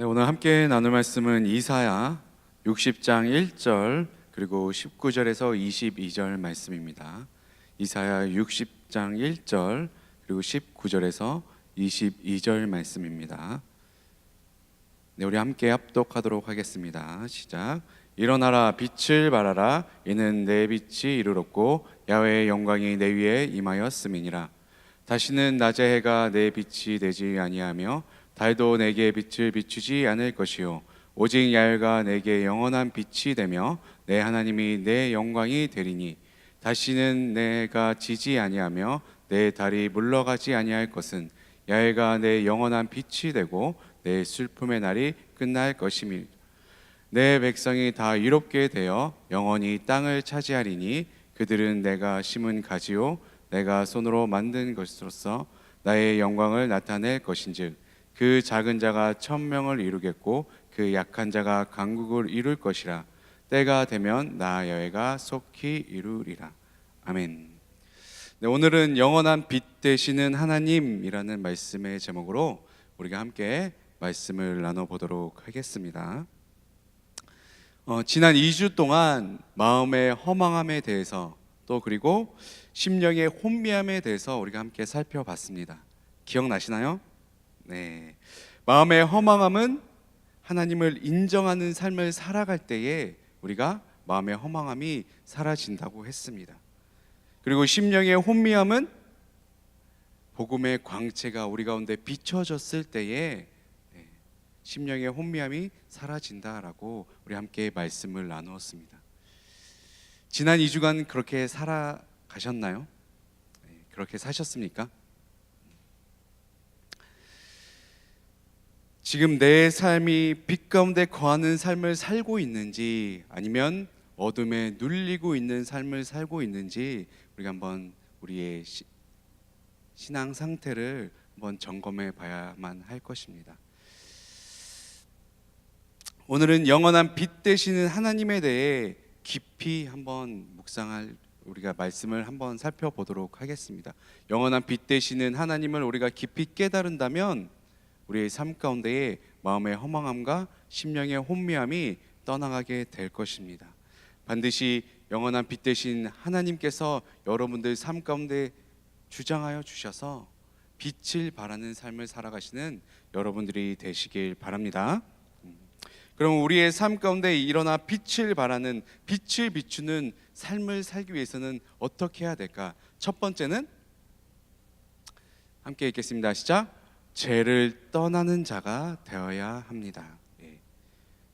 네, 오늘 함께 나눌 말씀은 이사야 60장 1절 그리고 19절에서 22절 말씀입니다. 이사야 60장 1절 그리고 19절에서 22절 말씀입니다. 네, 우리 함께 합독하도록 하겠습니다. 시작. 일어나라, 빛을 발하라. 이는 내 빛이 이르렀고 야훼의 영광이 내 위에 임하였음이니라. 다시는 낮의 해가 내 빛이 되지 아니하며 달도 내게 빛을 비추지 않을 것이요 오직 야훼가 내게 영원한 빛이 되며 내 하나님이 내 영광이 되리니 다시는 내가 지지 아니하며 내 달이 물러가지 아니할 것은 야훼가 내 영원한 빛이 되고 내 슬픔의 날이 끝날 것이며 내 백성이 다 이롭게 되어 영원히 땅을 차지하리니 그들은 내가 심은 가지요 내가 손으로 만든 것으로서 나의 영광을 나타낼 것인즉 그 작은 자가 천명을 이루겠고 그 약한 자가 강국을 이룰 것이라. 때가 되면 나 야훼가 속히 이루리라. 아멘. 네, 오늘은 영원한 빛 되시는 하나님이라는 말씀의 제목으로 우리가 함께 말씀을 나눠보도록 하겠습니다. 지난 2주 동안 마음의 허망함에 대해서 또 그리고 심령의 혼미함에 대해서 우리가 함께 살펴봤습니다. 기억나시나요? 네. 마음의 허망함은 하나님을 인정하는 삶을 살아갈 때에 우리가 마음의 허망함이 사라진다고 했습니다. 그리고 심령의 혼미함은 복음의 광채가 우리 가운데 비춰졌을 때에 심령의 혼미함이 사라진다라고 우리 함께 말씀을 나누었습니다. 지난 2주간 그렇게 살아가셨나요? 그렇게 사셨습니까? 지금 내 삶이 빛 가운데 거하는 삶을 살고 있는지 아니면 어둠에 눌리고 있는 삶을 살고 있는지 우리가 한번 우리의 신앙 상태를 한번 점검해 봐야만 할 것입니다. 오늘은 영원한 빛 되시는 하나님에 대해 깊이 한번 묵상할 우리가 말씀을 한번 살펴보도록 하겠습니다. 영원한 빛 되시는 하나님을 우리가 깊이 깨달은다면 우리의 삶 가운데에 마음의 허망함과 심령의 혼미함이 떠나가게 될 것입니다. 반드시 영원한 빛 되신 하나님께서 여러분들 삶 가운데 주장하여 주셔서 빛을 발하는 삶을 살아가시는 여러분들이 되시길 바랍니다. 그럼 우리의 삶 가운데 일어나 빛을 발하는 빛을 비추는 삶을 살기 위해서는 어떻게 해야 될까? 첫 번째는 함께 읽겠습니다. 시작. 죄를 떠나는 자가 되어야 합니다.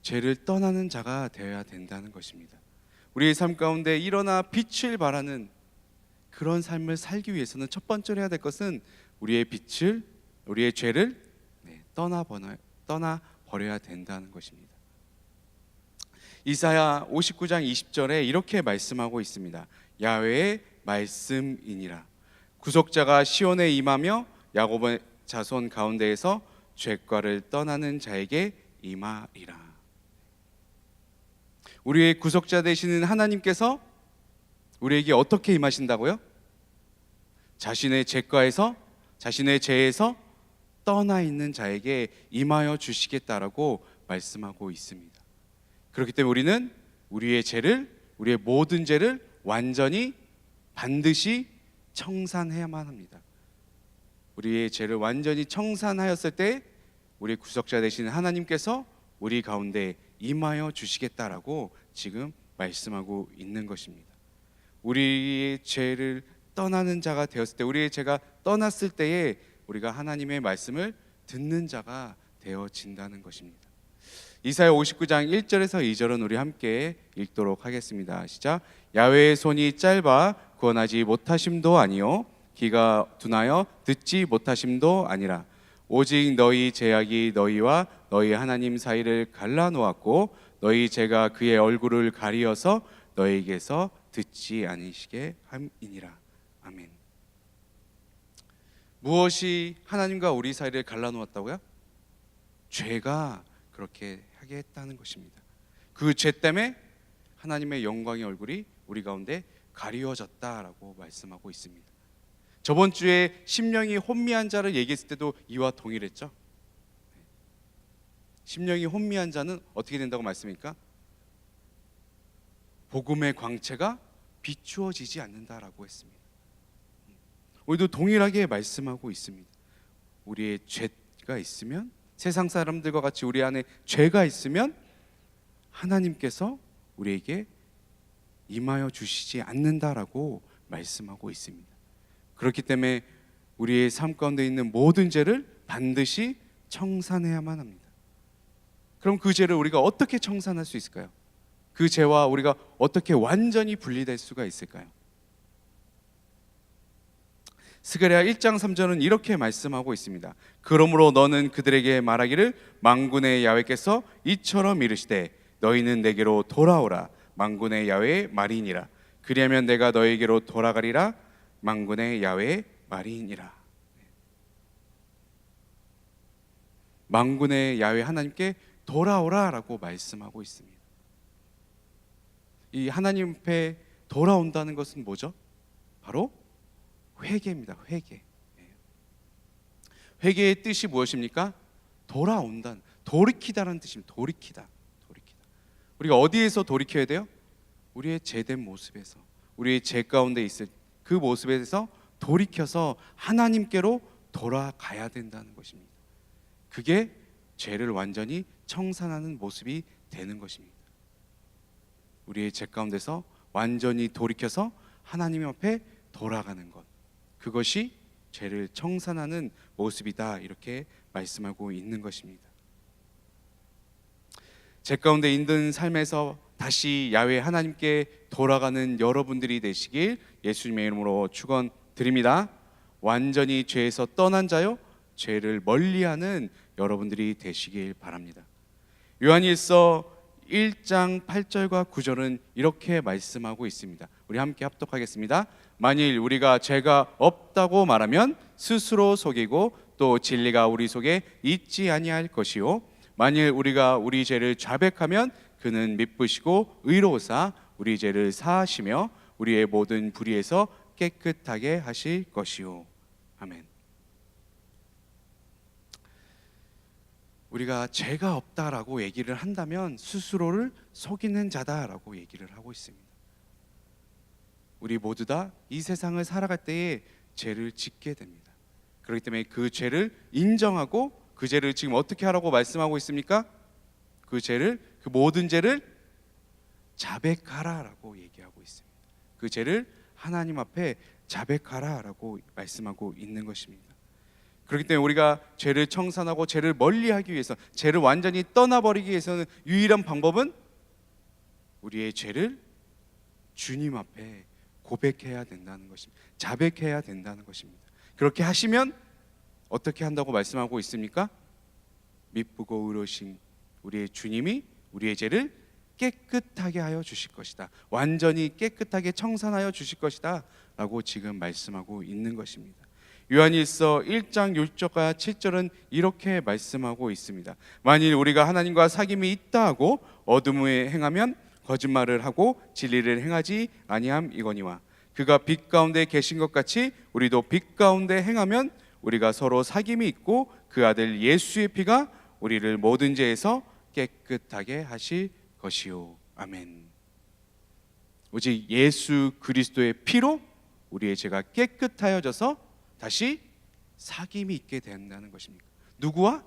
죄를 떠나는 자가 되어야 된다는 것입니다. 우리의 삶 가운데 일어나 빛을 발하는 그런 삶을 살기 위해서는 첫 번째로 해야 될 것은 우리의 죄를 떠나버려야 된다는 것입니다. 이사야 59장 20절에 이렇게 말씀하고 있습니다. 야훼의 말씀이니라. 구속자가 시온에 임하며 야곱의 자손 가운데에서 죄과를 떠나는 자에게 임하리라. 우리의 구속자 되시는 하나님께서 우리에게 어떻게 임하신다고요? 자신의 죄과에서 자신의 죄에서 떠나 있는 자에게 임하여 주시겠다라고 말씀하고 있습니다. 그렇기 때문에 우리는 우리의 모든 죄를 완전히 반드시 청산해야만 합니다. 우리의 죄를 완전히 청산하였을 때 우리 구속자 되시는 하나님께서 우리 가운데 임하여 주시겠다라고 지금 말씀하고 있는 것입니다. 우리의 죄를 떠나는 자가 되었을 때, 우리의 죄가 떠났을 때에 우리가 하나님의 말씀을 듣는 자가 되어진다는 것입니다. 이사야 59장 1절에서 2절은 우리 함께 읽도록 하겠습니다. 시작. 야훼의 손이 짧아 구원하지 못하심도 아니요 귀가 둔하여 듣지 못하심도 아니라 오직 너희 죄악이 너희와 너희 하나님 사이를 갈라놓았고 너희 죄가 그의 얼굴을 가리어서 너희에게서 듣지 아니시게 함이니라. 아멘. 무엇이 하나님과 우리 사이를 갈라놓았다고요? 죄가 그렇게 하게 했다는 것입니다. 그 죄 때문에 하나님의 영광의 얼굴이 우리 가운데 가리워졌다라고 말씀하고 있습니다. 저번 주에 심령이 혼미한 자를 얘기했을 때도 이와 동일했죠. 심령이 혼미한 자는 어떻게 된다고 말씀입니까? 복음의 광채가 비추어지지 않는다라고 했습니다. 우리도 동일하게 말씀하고 있습니다. 우리의 죄가 있으면, 세상 사람들과 같이 우리 안에 죄가 있으면 하나님께서 우리에게 임하여 주시지 않는다라고 말씀하고 있습니다. 그렇기 때문에 우리의 삶 가운데 있는 모든 죄를 반드시 청산해야만 합니다. 그럼 그 죄를 우리가 어떻게 청산할 수 있을까요? 그 죄와 우리가 어떻게 완전히 분리될 수가 있을까요? 스가랴 1장 3절은 이렇게 말씀하고 있습니다. 그러므로 너는 그들에게 말하기를 만군의 야훼께서 이처럼 이르시되 너희는 내게로 돌아오라. 만군의 야훼의 말이니라. 그리하면 내가 너희에게로 돌아가리라. 만군의 야훼의 말이니라. 만군의 야훼 하나님께 돌아오라라고 말씀하고 있습니다. 이 하나님 앞에 돌아온다는 것은 뭐죠? 바로 회개입니다. 회개. 회개의 뜻이 무엇입니까? 돌아온다, 돌이키다라는 뜻입니다. 돌이키다. 우리가 어디에서 돌이켜야 돼요? 우리의 죄된 모습에서, 우리의 죄 가운데 있을 그 모습에서 돌이켜서 하나님께로 돌아가야 된다는 것입니다. 그게 죄를 완전히 청산하는 모습이 되는 것입니다. 우리의 죄 가운데서 완전히 돌이켜서 하나님 앞에 돌아가는 것, 그것이 죄를 청산하는 모습이다, 이렇게 말씀하고 있는 것입니다. 죄 가운데 있는 삶에서 다시 야훼 하나님께 돌아가는 여러분들이 되시길 예수님의 이름으로 축원드립니다. 완전히 죄에서 떠난 자요, 죄를 멀리하는 여러분들이 되시길 바랍니다. 요한일서 1장 8절과 9절은 이렇게 말씀하고 있습니다. 우리 함께 합독하겠습니다. 만일 우리가 죄가 없다고 말하면 스스로 속이고 또 진리가 우리 속에 있지 아니할 것이요, 만일 우리가 우리 죄를 자백하면 그는 미쁘시고 의로우사 우리 죄를 사하시며 우리의 모든 불의에서 깨끗하게 하실 것이요. 아멘. 우리가 죄가 없다라고 얘기를 한다면 스스로를 속이는 자다라고 얘기를 하고 있습니다. 우리 모두 다 이 세상을 살아갈 때에 죄를 짓게 됩니다. 그렇기 때문에 그 죄를 인정하고 그 죄를 지금 어떻게 하라고 말씀하고 있습니까? 그 죄를, 그 모든 죄를 자백하라라고 얘기하고 있습니다. 그 죄를 하나님 앞에 자백하라라고 말씀하고 있는 것입니다. 그렇기 때문에 우리가 죄를 청산하고 죄를 멀리하기 위해서, 죄를 완전히 떠나버리기 위해서는 유일한 방법은 우리의 죄를 주님 앞에 고백해야 된다는 것입니다. 자백해야 된다는 것입니다. 그렇게 하시면 어떻게 한다고 말씀하고 있습니까? 미쁘고 의로우신 우리의 주님이 우리의 죄를 깨끗하게 하여 주실 것이다, 완전히 깨끗하게 청산하여 주실 것이다 라고 지금 말씀하고 있는 것입니다. 요한일서 1장 6절과 7절은 이렇게 말씀하고 있습니다. 만일 우리가 하나님과 사귐이 있다 하고 어둠에 행하면 거짓말을 하고 진리를 행하지 아니함이거니와 그가 빛 가운데 계신 것 같이 우리도 빛 가운데 행하면 우리가 서로 사귐이 있고 그 아들 예수의 피가 우리를 모든 죄에서 깨끗하게 하실 것이요. 아멘. 오직 예수 그리스도의 피로 우리의 죄가 깨끗하여져서 다시 사귐이 있게 된다는 것입니다. 누구와?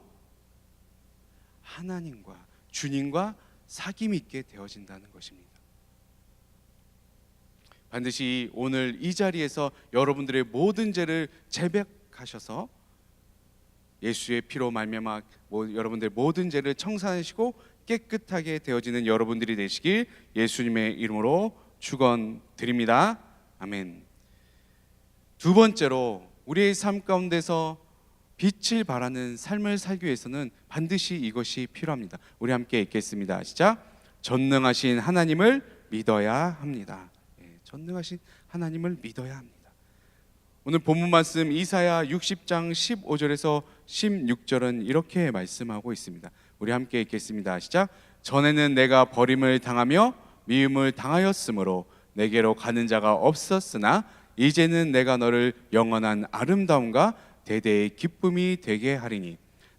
하나님과, 주님과 사귐이 있게 되어진다는 것입니다. 반드시 오늘 이 자리에서 여러분들의 모든 죄를 자백하셔서 예수의 피로 말미암아 여러분들의 모든 죄를 청산하시고 깨끗하게 되어지는 여러분들이 되시길 예수님의 이름으로 축원드립니다. 아멘. 두 번째로 우리의 삶 가운데서 빛을 발하는 삶을 살기 위해서는 반드시 이것이 필요합니다. 우리 함께 읽겠습니다. 시작. 전능하신 하나님을 믿어야 합니다. 전능하신 하나님을 믿어야 합니다. 오늘 본문 말씀 이사야 60장 15절에서 16절은 이렇게 말씀하고 있습니다. 우리 함께 읽겠습니다. 시작. 전에는 내가 버림을 당하며 미움을 당하였으므로 내게로 가는 자가 없었으나 이제는 내가 너를 영원한 아름다움과 대대의 기쁨이 되게 하리니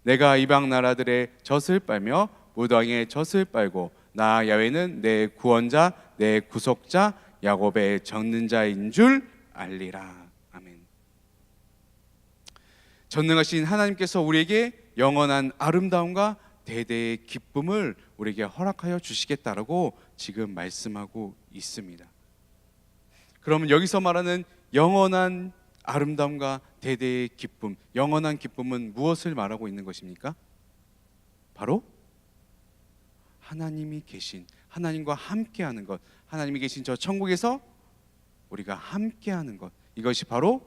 내가 이방 나라들의 젖을 빨며 무당의 젖을 빨고 나 야훼는 내 구원자 내 구속자 야곱의 젖는 자인 줄 알리라. 아멘. 전능하신 하나님께서 우리에게 영원한 아름다움과 대대의 기쁨을 우리에게 허락하여 주시겠다라고 지금 말씀하고 있습니다. 그러면 여기서 말하는 영원한 아름다움과 대대의 기쁨, 영원한 기쁨은 무엇을 말하고 있는 것입니까? 바로 하나님이 계신, 하나님과 함께하는 것, 하나님이 계신 저 천국에서 우리가 함께하는 것, 이것이 바로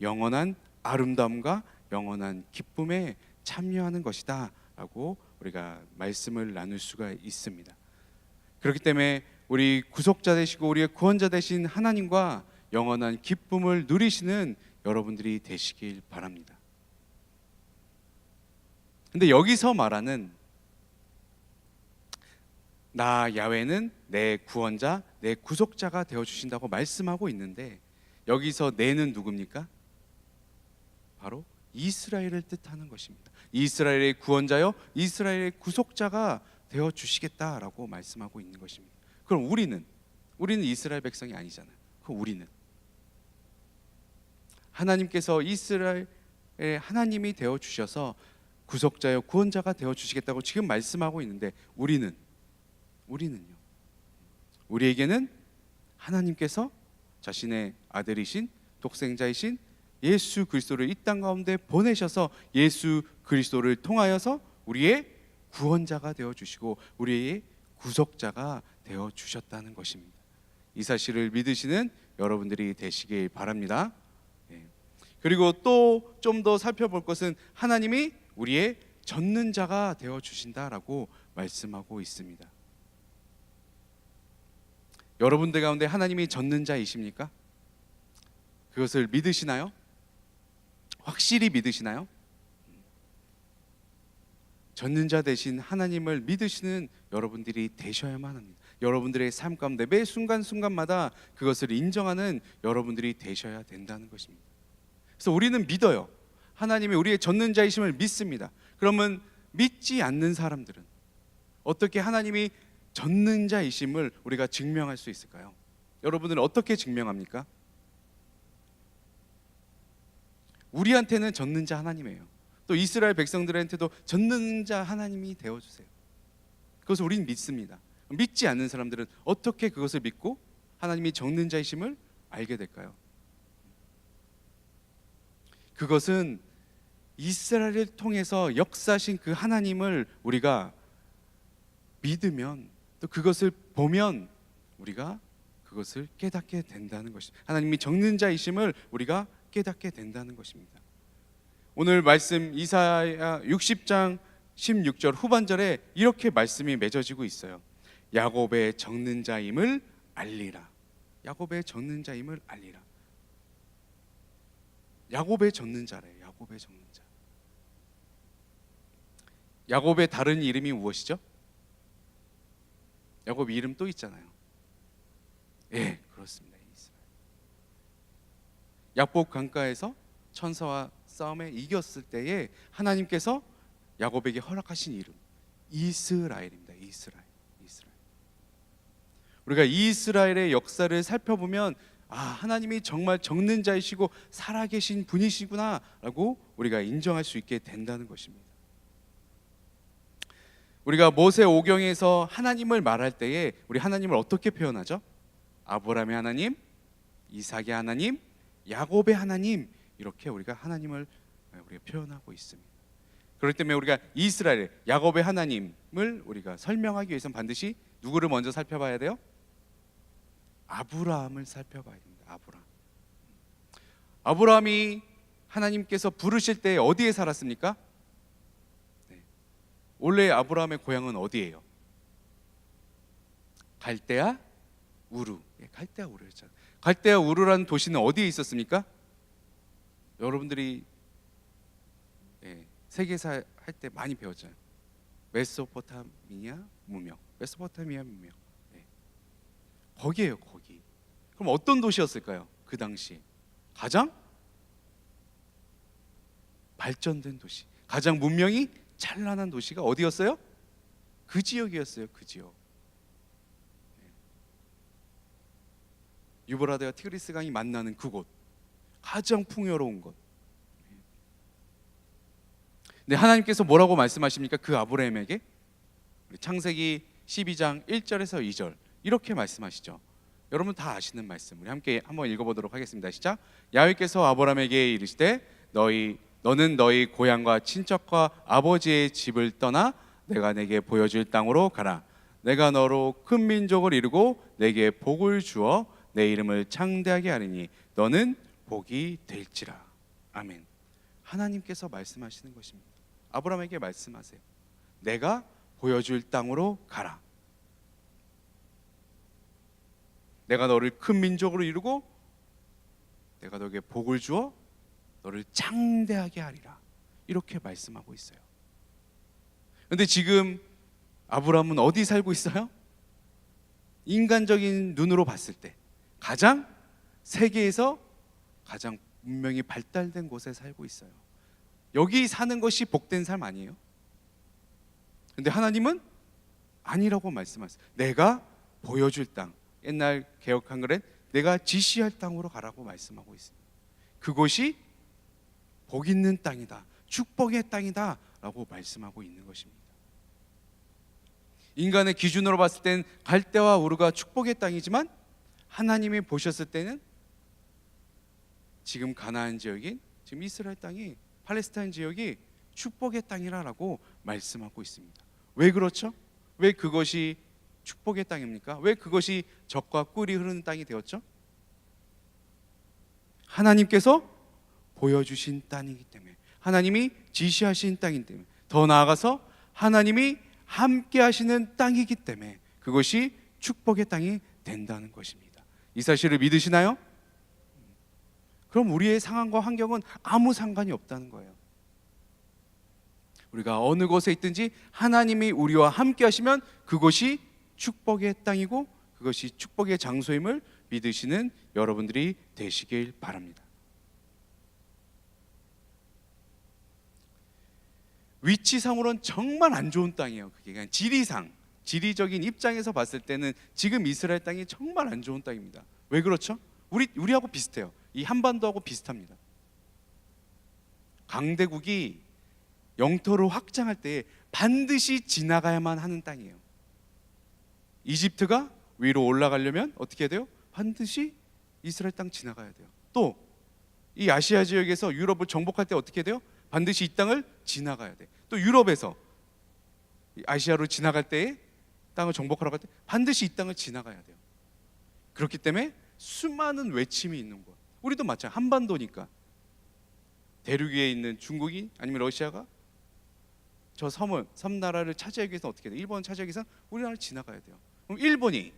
영원한 아름다움과 영원한 기쁨에 참여하는 것이다 라고 우리가 말씀을 나눌 수가 있습니다. 그렇기 때문에 우리 구속자 되시고 우리의 구원자 되신 하나님과 영원한 기쁨을 누리시는 여러분들이 되시길 바랍니다. 근데 여기서 말하는 나 야훼는 내 구원자, 내 구속자가 되어주신다고 말씀하고 있는데 여기서 내는 누굽니까? 바로 이스라엘을 뜻하는 것입니다. 이스라엘의 구원자요, 이스라엘의 구속자가 되어주시겠다라고 말씀하고 있는 것입니다. 그럼 우리는 이스라엘 백성이 아니잖아요. 그럼 우리는 하나님께서 이스라엘의 하나님이 되어주셔서 구속자요 구원자가 되어주시겠다고 지금 말씀하고 있는데 우리는요, 우리에게는 하나님께서 자신의 아들이신 독생자이신 예수 그리스도를 이 땅 가운데 보내셔서 예수 그리스도를 통하여서 우리의 구원자가 되어주시고 우리의 구속자가 되어주셨다는 것입니다. 이 사실을 믿으시는 여러분들이 되시길 바랍니다. 그리고 또 좀 더 살펴볼 것은 하나님이 우리의 젖는 자가 되어주신다라고 말씀하고 있습니다. 여러분들 가운데 하나님이 젖는 자이십니까? 그것을 믿으시나요? 확실히 믿으시나요? 젖는 자 되신 하나님을 믿으시는 여러분들이 되셔야만 합니다. 여러분들의 삶 가운데 매 순간순간마다 그것을 인정하는 여러분들이 되셔야 된다는 것입니다. 그래서 우리는 믿어요. 하나님이 우리의 젖는 자이심을 믿습니다. 그러면 믿지 않는 사람들은 어떻게 하나님이 젖는 자이심을 우리가 증명할 수 있을까요? 여러분들은 어떻게 증명합니까? 우리한테는 젖는 자 하나님이에요. 또 이스라엘 백성들한테도 젖는 자 하나님이 되어주세요. 그것을 우리는 믿습니다. 믿지 않는 사람들은 어떻게 그것을 믿고 하나님이 젖는 자이심을 알게 될까요? 그것은 이스라엘을 통해서 역사하신 그 하나님을 우리가 믿으면 또 그것을 보면 우리가 그것을 깨닫게 된다는 것입니다. 하나님이 젖는 자이심을 우리가 깨닫게 된다는 것입니다. 오늘 말씀 이사야 60장 16절 후반절에 이렇게 말씀이 맺어지고 있어요. 야곱의 젖는 자임을 알리라. 야곱의 젖는 자임을 알리라. 야곱의 젖는 자래요. 야곱의 젖는 자. 야곱의 다른 이름이 무엇이죠? 야곱 이름 또 있잖아요. 예, 그렇습니다. 이스라엘. 야복 강가에서 천사와 싸움에 이겼을 때에 하나님께서 야곱에게 허락하신 이름 이스라엘입니다. 이스라엘. 우리가 이스라엘의 역사를 살펴보면 하나님이 정말 젖는 자이시고 살아계신 분이시구나 라고 우리가 인정할 수 있게 된다는 것입니다. 우리가 모세오경에서 하나님을 말할 때에 우리 하나님을 어떻게 표현하죠? 아브라함의 하나님, 이삭의 하나님, 야곱의 하나님, 이렇게 우리가 하나님을 우리가 표현하고 있습니다. 그렇기 때문에 우리가 이스라엘, 야곱의 하나님을 우리가 설명하기 위해서는 반드시 누구를 먼저 살펴봐야 돼요? 아브라함을 살펴봐야 됩니다. 아브라함이 하나님께서 부르실 때 어디에 살았습니까? 원래 아브라함의 고향은 어디예요? 갈대아 우르. 갈대아 우르였잖아요. 갈대아 우르라는 도시는 어디에 있었습니까? 여러분들이 세계사 할 때 많이 배웠잖아요. 메소포타미아 문명. 거기에요, 거기. 그럼 어떤 도시였을까요? 그 당시 가장 발전된 도시, 가장 문명이 찬란한 도시가 어디였어요? 그 지역이었어요. 그 지역. 유브라데와 티그리스 강이 만나는 그곳, 가장 풍요로운 곳. 근데 하나님께서 뭐라고 말씀하십니까? 그 아브라함에게 창세기 12장 1절에서 2절 이렇게 말씀하시죠. 여러분 다 아시는 말씀, 우리 함께 한번 읽어보도록 하겠습니다. 시작. 야훼께서 아브라함에게 이르시되 너는 너희 고향과 친척과 아버지의 집을 떠나 내가 내게 보여줄 땅으로 가라. 내가 너로 큰 민족을 이루고 내게 복을 주어 내 이름을 창대하게 하리니 너는 복이 될지라. 아멘. 하나님께서 말씀하시는 것입니다. 아브라함에게 말씀하세요. 내가 보여줄 땅으로 가라. 내가 너를 큰 민족으로 이루고 내가 너에게 복을 주어 너를 창대하게 하리라. 이렇게 말씀하고 있어요. 그런데 지금 아브라함은 어디 살고 있어요? 인간적인 눈으로 봤을 때 세계에서 가장 문명이 발달된 곳에 살고 있어요. 여기 사는 것이 복된 삶 아니에요? 근데 하나님은 아니라고 말씀하세요. 내가 보여줄 땅, 옛날 개역 한글엔 내가 지시할 땅으로 가라고 말씀하고 있습니다. 그곳이 복 있는 땅이다, 축복의 땅이다 라고 말씀하고 있는 것입니다. 인간의 기준으로 봤을 땐 갈대와 우르가 축복의 땅이지만 하나님이 보셨을 때는 지금 가나안 지역인 지금 이스라엘 땅이, 팔레스타인 지역이 축복의 땅이라고 말씀하고 있습니다. 왜 그렇죠? 왜 그것이 축복의 땅입니까? 왜 그것이 젖과 꿀이 흐르는 땅이 되었죠? 하나님께서 보여주신 땅이기 때문에, 하나님이 지시하신 땅이기 때문에, 더 나아가서 하나님이 함께 하시는 땅이기 때문에 그것이 축복의 땅이 된다는 것입니다. 이 사실을 믿으시나요? 그럼 우리의 상황과 환경은 아무 상관이 없다는 거예요. 우리가 어느 곳에 있든지 하나님이 우리와 함께 하시면 그것이 축복의 땅이고 그것이 축복의 장소임을 믿으시는 여러분들이 되시길 바랍니다. 위치상으로는 정말 안 좋은 땅이에요. 그게 그냥 지리적인 입장에서 봤을 때는 지금 이스라엘 땅이 정말 안 좋은 땅입니다. 왜 그렇죠? 우리하고 비슷해요. 이 한반도하고 비슷합니다. 강대국이 영토를 확장할 때 반드시 지나가야만 하는 땅이에요. 이집트가 위로 올라가려면 어떻게 해야 돼요? 반드시 이스라엘 땅 지나가야 돼요. 또 이 아시아 지역에서 유럽을 정복할 때 어떻게 해야 돼요? 반드시 이 땅을 지나가야 돼. 또 유럽에서 아시아로 지나갈 때에 땅을 정복하러 갈 때 반드시 이 땅을 지나가야 돼요. 그렇기 때문에 수많은 외침이 있는 곳. 우리도 마찬가지. 한반도니까 대륙 위에 있는 중국이 아니면 러시아가 저 섬 나라를 차지하기 위해서 어떻게 돼요? 일본을 차지하기 위해서 우리나라를 지나가야 돼요. 그럼 일본이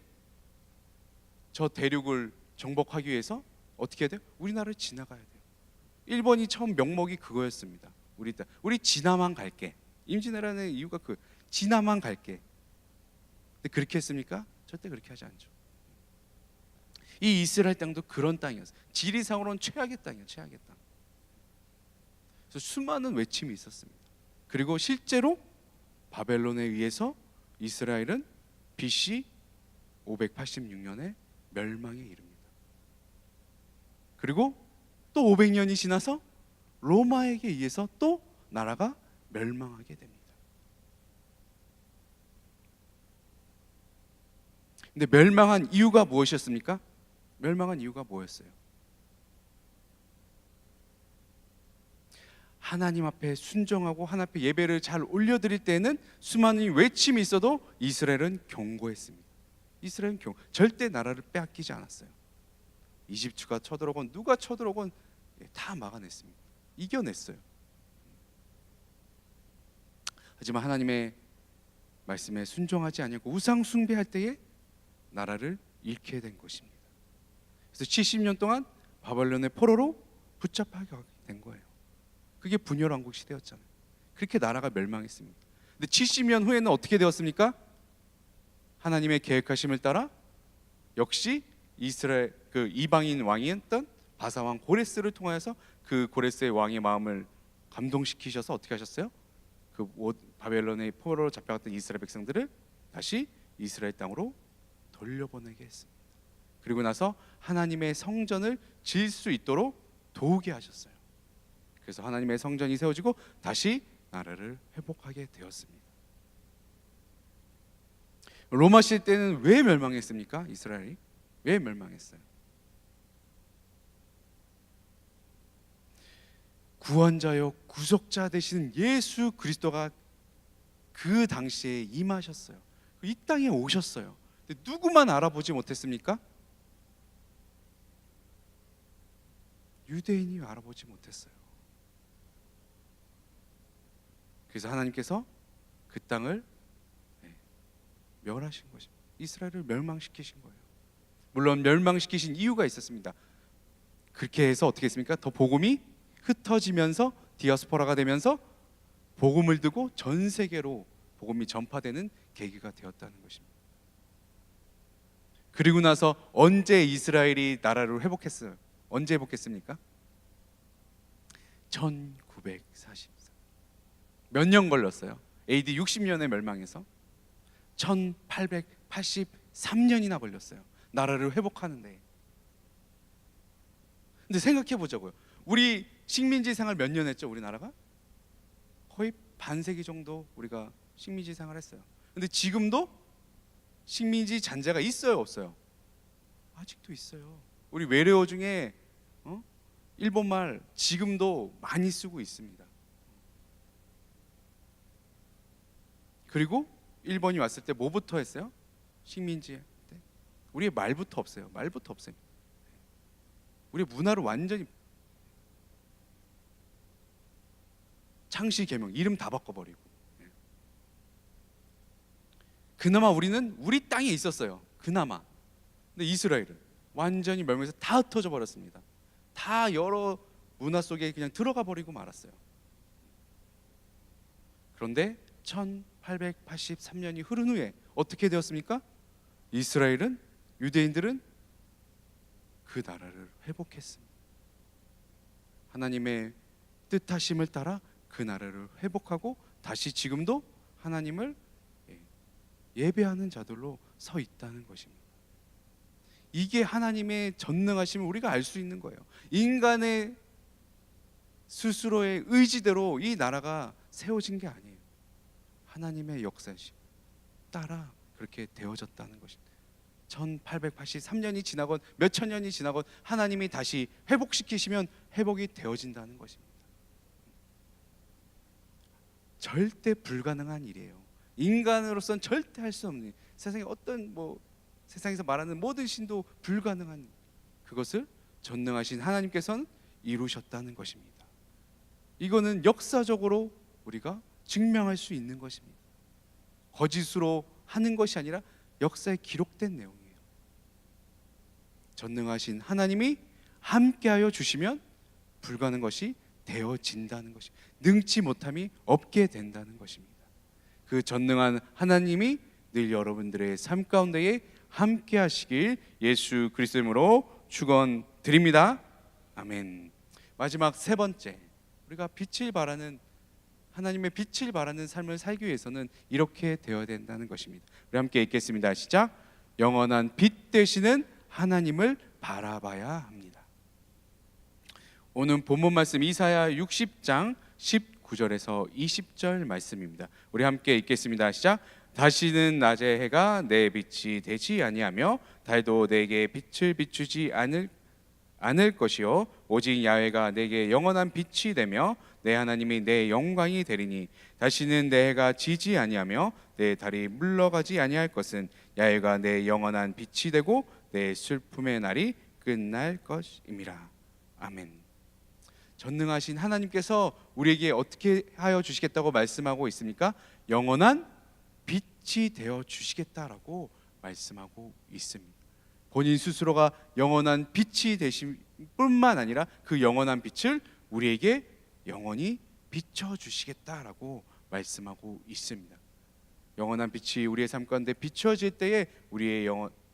저 대륙을 정복하기 위해서 어떻게 해야 돼요? 우리나라를 지나가야 돼요. 일본이 처음 명목이 그거였습니다. 우리 지나만 갈게. 임진왜란의 이유가 지나만 갈게. 근데 그렇게 했습니까? 절대 그렇게 하지 않죠. 이 이스라엘 땅도 그런 땅이었어요. 지리상으로는 최악의 땅이에요. 최악의 땅. 그래서 수많은 외침이 있었습니다. 그리고 실제로 바벨론에 의해서 이스라엘은 BC 586년에 멸망에 이릅니다. 그리고 또 500년이 지나서 로마에게 의해서 또 나라가 멸망하게 됩니다. 근데 멸망한 이유가 무엇이었습니까? 멸망한 이유가 뭐였어요? 하나님 앞에 순종하고 하나님 앞에 예배를 잘 올려드릴 때는 수많은 외침이 있어도 이스라엘은 견고했습니다. 이스라엘은 절대 나라를 빼앗기지 않았어요. 이집트가 쳐들어오건 누가 쳐들어오건 다 막아냈습니다. 이겨냈어요. 하지만 하나님의 말씀에 순종하지 않고 우상 숭배할 때에 나라를 잃게 된 것입니다. 그래서 70년 동안 바벨론의 포로로 붙잡히게 된 거예요. 그게 분열왕국 시대였잖아요. 그렇게 나라가 멸망했습니다. 근데 70년 후에는 어떻게 되었습니까? 하나님의 계획하심을 따라 역시 이스라엘 이방인 왕이었던 바사 왕 고레스를 통하여서 그 고레스의 왕의 마음을 감동시키셔서 어떻게 하셨어요? 그 바벨론의 포로로 잡혀갔던 이스라엘 백성들을 다시 이스라엘 땅으로 돌려보내게 했습니다. 그리고 나서 하나님의 성전을 지을 수 있도록 도우게 하셨어요. 그래서 하나님의 성전이 세워지고 다시 나라를 회복하게 되었습니다. 로마 시대 때는 왜 멸망했습니까? 이스라엘이 왜 멸망했어요? 구원자요 구속자 되시는 예수 그리스도가 그 당시에 임하셨어요. 이 땅에 오셨어요. 근데 누구만 알아보지 못했습니까? 유대인이 알아보지 못했어요. 그래서 하나님께서 그 땅을 멸하신 것입니다. 이스라엘을 멸망시키신 거예요. 물론 멸망시키신 이유가 있었습니다. 그렇게 해서 어떻게 했습니까? 더 복음이 흩어지면서 디아스포라가 되면서 복음을 두고 전 세계로 복음이 전파되는 계기가 되었다는 것입니다. 그리고 나서 언제 이스라엘이 나라를 회복했어요? 언제 회복했습니까? 1944. 몇 년 걸렸어요? AD 60년에 멸망해서 1883년이나 걸렸어요. 나라를 회복하는데. 근데 생각해 보자고요. 우리 식민지 생활 몇 년 했죠? 우리나라가? 거의 반세기 정도 우리가 식민지 생활했어요. 근데 지금도 식민지 잔재가 있어요, 없어요? 아직도 있어요. 우리 외래어 중에 일본말 지금도 많이 쓰고 있습니다. 그리고 일본이 왔을 때 뭐부터 했어요? 식민지 때 우리의 말부터 없어요. 말부터 없어요. 우리의 문화를 완전히 창씨 개명 이름 다 바꿔버리고. 그나마 우리는 우리 땅에 있었어요. 그나마. 근데 이스라엘은 완전히 멸망해서 다 흩어져 버렸습니다. 다 여러 문화 속에 그냥 들어가 버리고 말았어요. 그런데 1883년이 흐른 후에 어떻게 되었습니까? 이스라엘은, 유대인들은 그 나라를 회복했습니다. 하나님의 뜻하심을 따라 그 나라를 회복하고 다시 지금도 하나님을 예배하는 자들로 서 있다는 것입니다. 이게 하나님의 전능하심을 우리가 알 수 있는 거예요. 인간의 스스로의 의지대로 이 나라가 세워진 게 아니에요. 하나님의 역사심 따라 그렇게 되어졌다는 것입니다. 1883년이 지나건 몇천 년이 지나건 하나님이 다시 회복시키시면 회복이 되어진다는 것입니다. 절대 불가능한 일이에요. 인간으로서는 절대 할 수 없는, 세상에 어떤 세상에서 말하는 모든 신도 불가능한, 그것을 전능하신 하나님께서는 이루셨다는 것입니다. 이거는 역사적으로 우리가 증명할 수 있는 것입니다. 거짓으로 하는 것이 아니라 역사에 기록된 내용이에요. 전능하신 하나님이 함께하여 주시면 불가능한 것이 되어진다는 것이, 능치 못함이 없게 된다는 것입니다. 그 전능한 하나님이 늘 여러분들의 삶 가운데에 함께 하시길 예수 그리스도 이름으로 축원드립니다. 아멘. 마지막 세 번째, 우리가 빛을 발하는, 하나님의 빛을 발하는 삶을 살기 위해서는 이렇게 되어야 된다는 것입니다. 우리 함께 읽겠습니다. 시작. 영원한 빛 되시는 하나님을 바라봐야 합니다. 오늘 본문 말씀 이사야 60장 19절에서 20절 말씀입니다. 우리 함께 읽겠습니다. 시작. 다시는 낮의 해가 내 빛이 되지 아니하며 달도 내게 빛을 비추지 않을 것이요 오직 야훼가 내게 영원한 빛이 되며 내 하나님이 내 영광이 되리니 다시는 내 해가 지지 아니하며 내 달이 물러가지 아니할 것은 야훼가 내 영원한 빛이 되고 내 슬픔의 날이 끝날 것임이라. 아멘. 전능하신 하나님께서 우리에게 어떻게 하여 주시겠다고 말씀하고 있습니까? 영원한 빛이 되어 주시겠다라고 말씀하고 있습니다. 본인 스스로가 영원한 빛이 되신 뿐만 아니라 그 영원한 빛을 우리에게 영원히 비춰 주시겠다라고 말씀하고 있습니다. 영원한 빛이 우리의 삶 가운데 비춰질 때에 우리의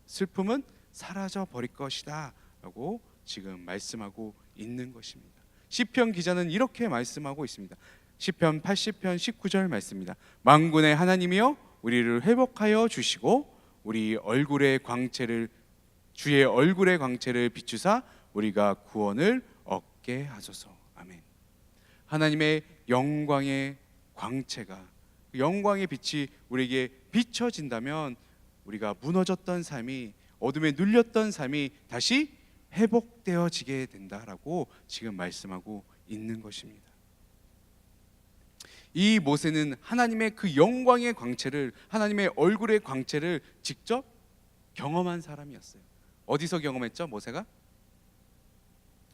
슬픔은 사라져 버릴 것이다 라고 지금 말씀하고 있는 것입니다. 시편 기자는 이렇게 말씀하고 있습니다. 시편 80편 19절 말씀입니다. 만군의 하나님이여 우리를 회복하여 주시고 우리 얼굴의 광채를 주의 얼굴의 광채를 비추사 우리가 구원을 얻게 하소서. 아멘. 하나님의 영광의 광채가, 영광의 빛이 우리에게 비춰진다면 우리가 무너졌던 삶이, 어둠에 눌렸던 삶이 다시 회복되어지게 된다라고 지금 말씀하고 있는 것입니다. 이 모세는 하나님의 그 영광의 광채를, 하나님의 얼굴의 광채를 직접 경험한 사람이었어요. 어디서 경험했죠? 모세가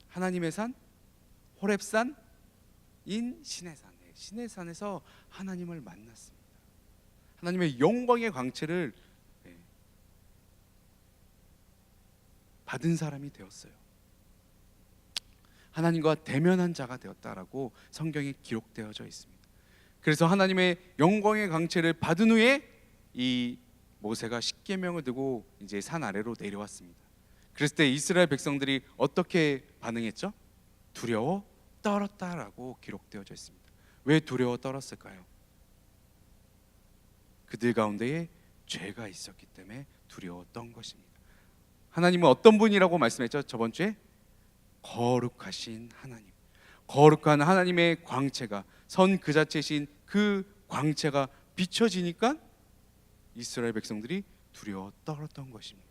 하나님의 산, 호렙산인 시내산, 시내산에서 하나님을 만났습니다. 하나님의 영광의 광채를 받은 사람이 되었어요. 하나님과 대면한 자가 되었다라고 성경에 기록되어져 있습니다. 그래서 하나님의 영광의 광채를 받은 후에 이 모세가 십계명을 들고 이제 산 아래로 내려왔습니다. 그랬을 때 이스라엘 백성들이 어떻게 반응했죠? 두려워 떨었다라고 기록되어져 있습니다. 왜 두려워 떨었을까요? 그들 가운데에 죄가 있었기 때문에 두려웠던 것입니다. 하나님은 어떤 분이라고 말씀했죠? 저번 주에 거룩하신 하나님, 거룩한 하나님의 광채가, 선 그 자체신 그 광채가 비춰지니까 이스라엘 백성들이 두려워 떨었던 것입니다.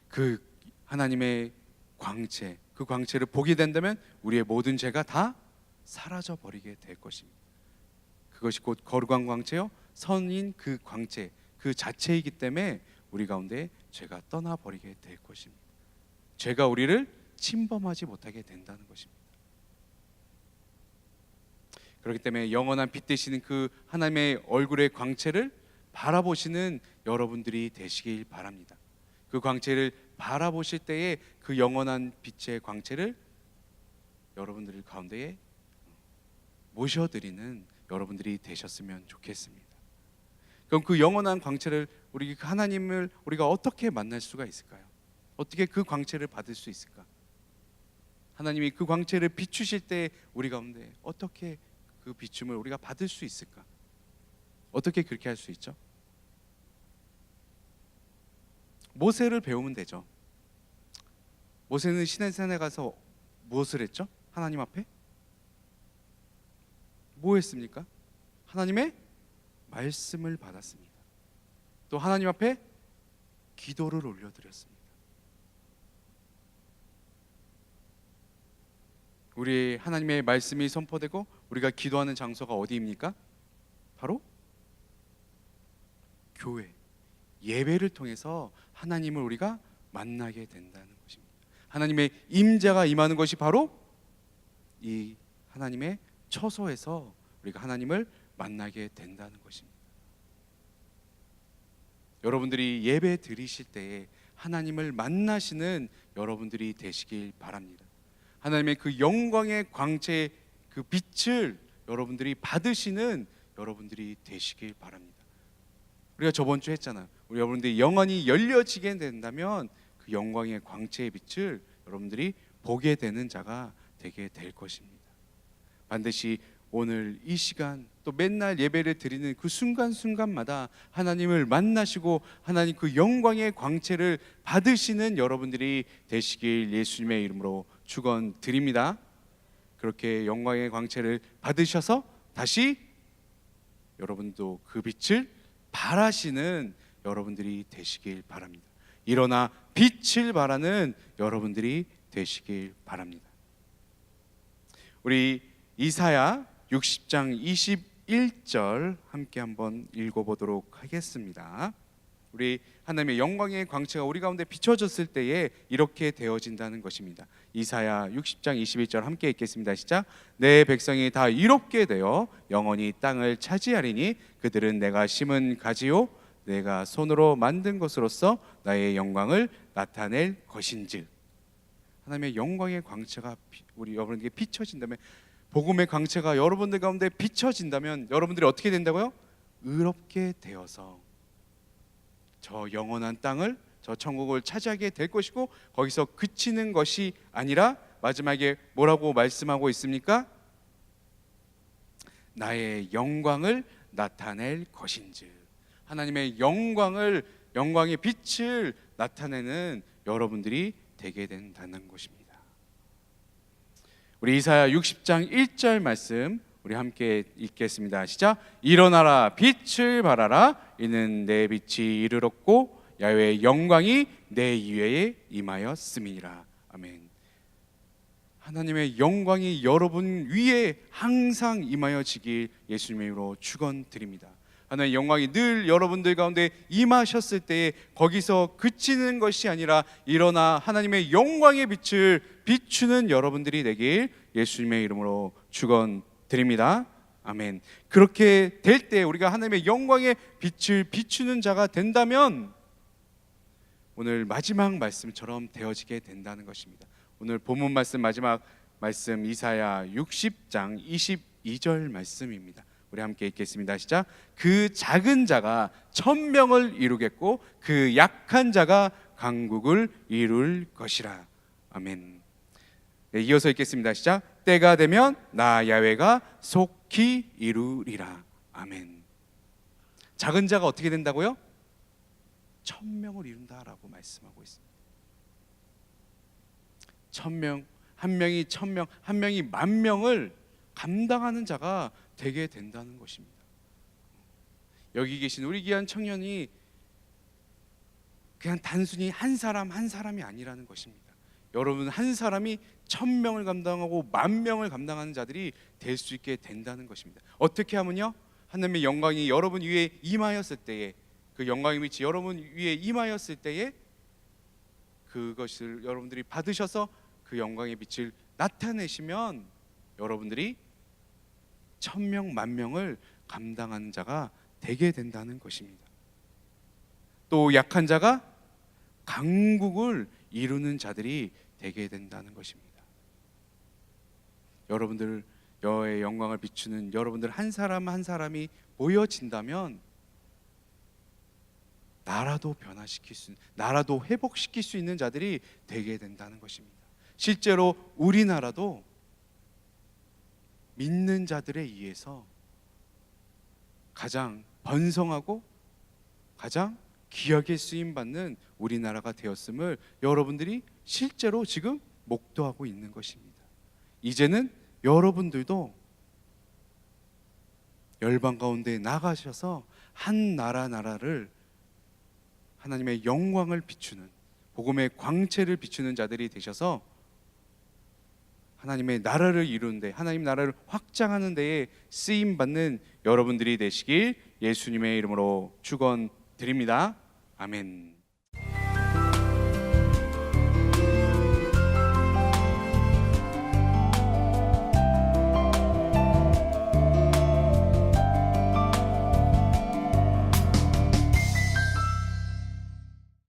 그 하나님의 광채, 그 광채를 보게 된다면 우리의 모든 죄가 다 사라져 버리게 될 것입니다. 그것이 곧 거룩한 광채요, 선인 그 광채 그 자체이기 때문에 우리 가운데 죄가 떠나버리게 될 것입니다. 죄가 우리를 침범하지 못하게 된다는 것입니다. 그렇기 때문에 영원한 빛 되시는 그 하나님의 얼굴의 광채를 바라보시는 여러분들이 되시길 바랍니다. 그 광채를 바라보실 때에 그 영원한 빛의 광채를 여러분들 가운데에 모셔드리는 여러분들이 되셨으면 좋겠습니다. 그럼 그 영원한 광채를, 우리 하나님을 우리가 어떻게 만날 수가 있을까요? 어떻게 그 광채를 받을 수 있을까? 하나님이 그 광채를 비추실 때 우리 가운데 어떻게 그 비춤을 우리가 받을 수 있을까? 어떻게 그렇게 할 수 있죠? 모세를 배우면 되죠. 모세는 시내산에 가서 무엇을 했죠? 하나님 앞에 뭐 했습니까? 하나님의 말씀을 받았습니다. 또 하나님 앞에 기도를 올려드렸습니다. 우리 하나님의 말씀이 선포되고 우리가 기도하는 장소가 어디입니까? 바로 교회, 예배를 통해서 하나님을 우리가 만나게 된다는 것입니다. 하나님의 임재가 임하는 것이 바로 이 하나님의 처소에서 우리가 하나님을 만나게 된다는 것입니다. 여러분들이 예배 드리실 때에 하나님을 만나시는 여러분들이 되시길 바랍니다. 하나님의 그 영광의 광채, 그 빛을 여러분들이 받으시는 여러분들이 되시길 바랍니다. 우리가 저번 주에 했잖아요. 우리 여러분들이 영원히 열려지게 된다면 그 영광의 광채의 빛을 여러분들이 보게 되는 자가 되게 될 것입니다. 반드시 오늘 이 시간, 또 맨날 예배를 드리는 그 순간순간마다 하나님을 만나시고 하나님 그 영광의 광채를 받으시는 여러분들이 되시길 예수님의 이름으로 축원드립니다. 그렇게 영광의 광채를 받으셔서 다시 여러분도 그 빛을 발하시는 여러분들이 되시길 바랍니다. 일어나 빛을 발하는 여러분들이 되시길 바랍니다. 우리 이사야 60장 21절 함께 한번 읽어보도록 하겠습니다. 우리 하나님의 영광의 광채가 우리 가운데 비춰졌을 때에 이렇게 되어진다는 것입니다. 이사야 60장 21절 함께 읽겠습니다. 시작. 내 백성이 다 이롭게 되어 영원히 땅을 차지하리니 그들은 내가 심은 가지요 내가 손으로 만든 것으로서 나의 영광을 나타낼 것인즉. 하나님의 영광의 광채가 우리 여러분에게 비춰진다면, 복음의 광채가 여러분들 가운데 비춰진다면 여러분들이 어떻게 된다고요? 의롭게 되어서 저 영원한 땅을 저 천국을 차지하게 될 것이고, 거기서 그치는 것이 아니라 마지막에 뭐라고 말씀하고 있습니까? 나의 영광을 나타낼 것인즉, 하나님의 영광의 빛을 나타내는 여러분들이 되게 된다는 것입니다. 우리 이사야 60장 1절 말씀 우리 함께 읽겠습니다. 시작. 일어나라, 빛을 발하라. 이는 내 빛이 이르렀고 야훼의 영광이 내 위에 임하였음이니라. 아멘. 하나님의 영광이 여러분 위에 항상 임하여지길 예수님의 이름으로 축원드립니다. 하나님의 영광이 늘 여러분들 가운데 임하셨을 때에 거기서 그치는 것이 아니라 일어나 하나님의 영광의 빛을 비추는 여러분들이 되길 예수님의 이름으로 축원드립니다. 아멘. 그렇게 될 때 우리가 하나님의 영광의 빛을 비추는 자가 된다면 오늘 마지막 말씀처럼 되어지게 된다는 것입니다. 오늘 본문 말씀 마지막 말씀 이사야 60장 22절 말씀입니다. 우리 함께 읽겠습니다. 시작. 그 작은 자가 천명을 이루겠고 그 약한 자가 강국을 이룰 것이라. 아멘. 네, 이어서 읽겠습니다. 시작. 때가 되면 나 야훼가 속히 이루리라. 아멘. 작은 자가 어떻게 된다고요? 천명을 이룬다라고 말씀하고 있습니다. 천명, 한 명이 천명, 한 명이 만명을 감당하는 자가 되게 된다는 것입니다. 여기 계신 우리 귀한 청년이 그냥 단순히 한 사람이 아니라는 것입니다. 여러분 한 사람이 천명을 감당하고 만명을 감당하는 자들이 될 수 있게 된다는 것입니다. 어떻게 하면요? 하나님의 영광이 여러분 위에 임하였을 때에, 그 영광의 빛이 여러분 위에 임하였을 때에 그것을 여러분들이 받으셔서 그 영광의 빛을 나타내시면 여러분들이 천명 만명을 감당하는 자가 되게 된다는 것입니다. 또 약한 자가 강국을 이루는 자들이 되게 된다는 것입니다. 여러분들 여호와의 영광을 비추는 여러분들 한 사람 한 사람이 모여진다면 나라도 변화시킬 수 있는, 나라도 회복시킬 수 있는 자들이 되게 된다는 것입니다. 실제로 우리나라도 믿는 자들에 의해서 가장 번성하고 가장 귀하게 쓰임받는 우리나라가 되었음을 여러분들이 실제로 지금 목도하고 있는 것입니다. 이제는 여러분들도 열방 가운데 나가셔서 한 나라를 하나님의 영광을 비추는, 복음의 광채를 비추는 자들이 되셔서 하나님의 나라를 이루는데, 하나님 나라를 확장하는 데에 쓰임받는 여러분들이 되시길 예수님의 이름으로 축원드립니다. 아멘.